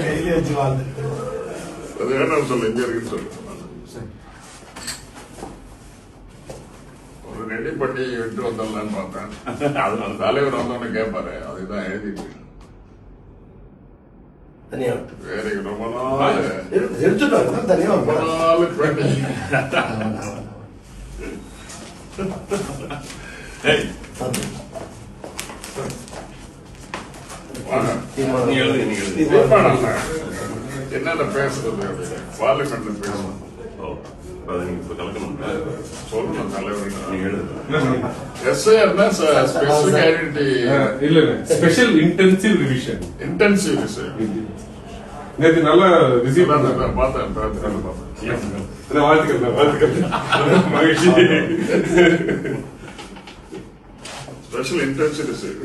கையில வச்சு வாழ்ந்துட்டு அது வேணாம் சொல்லு, எங்க இருக்குன்னு சொல்லு. ஒரு ரெடி பண்ணி விட்டு வந்துடலான்னு பார்த்தேன். அதனால தலைவர் வந்தோன்னு கேட்பாரு, அதுதான் எழுதிட்டு தனியா வேற ரொம்ப நாள் எடுத்துட்டாங்க தனியா ரொம்ப நாள் பண்ணி என்னென்ன பேசுறது அப்படின்னு பார்லிமெண்ட்ல பேசணும். சொல்லணும் தலைவர் எஸ்ஐஆர்னா ஸ்பெசிபிக் ஐடென்டிட்டி இல்ல special intensive revision. Intensive research நேற்று நல்லா ரிசீவ் பார்த்தேன். வாழ்த்துக்கள் மகிழ்ச்சி. Special intensive research